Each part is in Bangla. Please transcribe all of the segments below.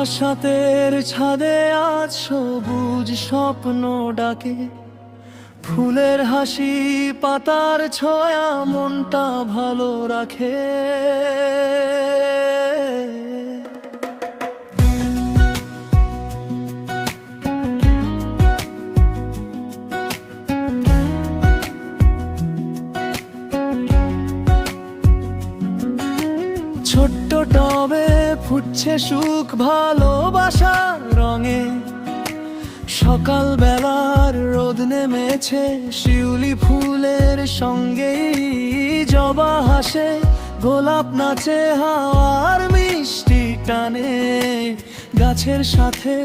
বারাসাতের ছাদে আজ সবুজ স্বপ্ন ডাকে, ফুলের হাসি পাতার ছোঁয়া মনটা ভালো রাখে। ছোট্ট টবে ফুটছে সুখ ভালোবাসার রঙে, সকাল বেলার রোদ নেমেছে শিউলি ফুলের সঙ্গে, জবা হাসে গোলাপ নাচে হাওয়ার মিষ্টি টানে, গাছের সাথে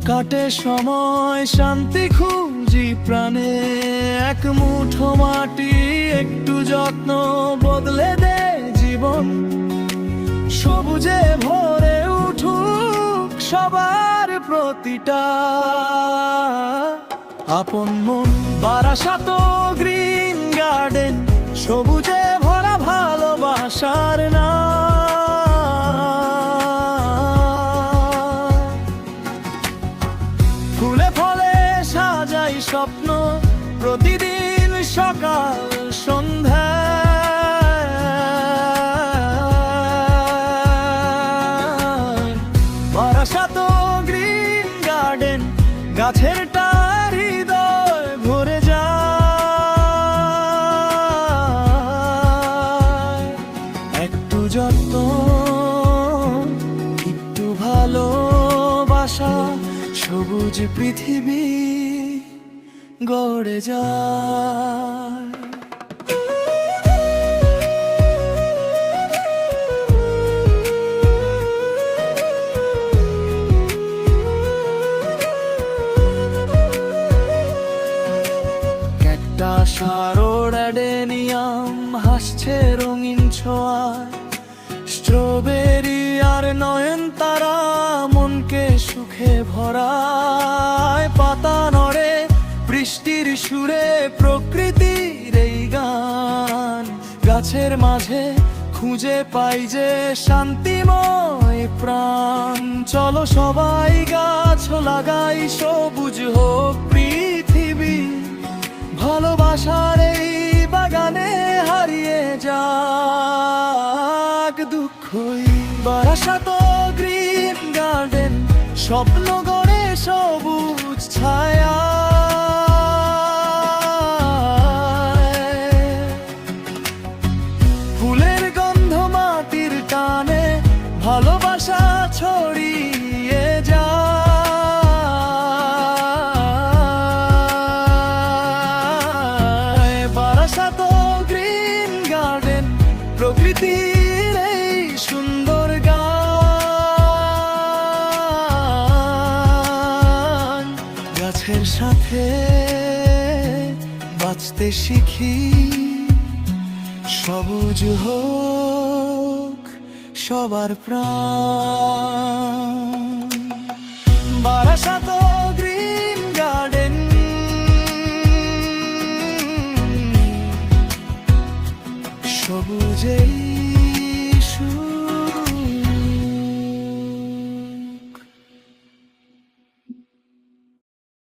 কাটে সময় শান্তি খুঁজি প্রাণে। এক মুঠো মাটি একটু যত্ন বদলে দে জীবন, সবুজে ভরে উঠুক সবার প্রতিটা আপন মন। বারাসাত গ্রিন গার্ডেন, সবুজে ভরা ভালোবাসার না। ফুলে ফলে সাজাই স্বপ্ন প্রতিদিন সকাল সন্ধ্যা। বারাসাত গ্রিন গার্ডেন, গাছেরটা হৃদয় ভরে যায়। একটু যত্ন একটু ভালোবাসা, সবুজ পৃথিবী গড়ে যায়। রোডেনিয়াম হাসছে রঙিন ছোঁয়ায়, স্ট্রবেরি আর নয়নতারা মনকে সুখে ভরায়। পাতা নড়ে বৃষ্টির সুরে প্রকৃতির এই গান, গাছের মাঝে খুঁজে পাই যে শান্তিময় প্রাণ। চলো সবাই গাছ লাগাই, সবুজ হোক পৃথিবী, ভালোবাসার এই বাগানে হারিয়ে যাক দুঃখই। বারাসাত গ্রিন গার্ডেন, স্বপ্ন গড়ে সবুজ ছায়া। ফুলের গন্ধ মাটির টানে, ভালোবাসা ছড়িয়ে যায়। বারাসাত গ্রিন গার্ডেন, প্রকৃতির এই সুন্দর গান। গাছের সাথে বাঁচতে শিখি, সবুজ হোক সবার প্রাণ।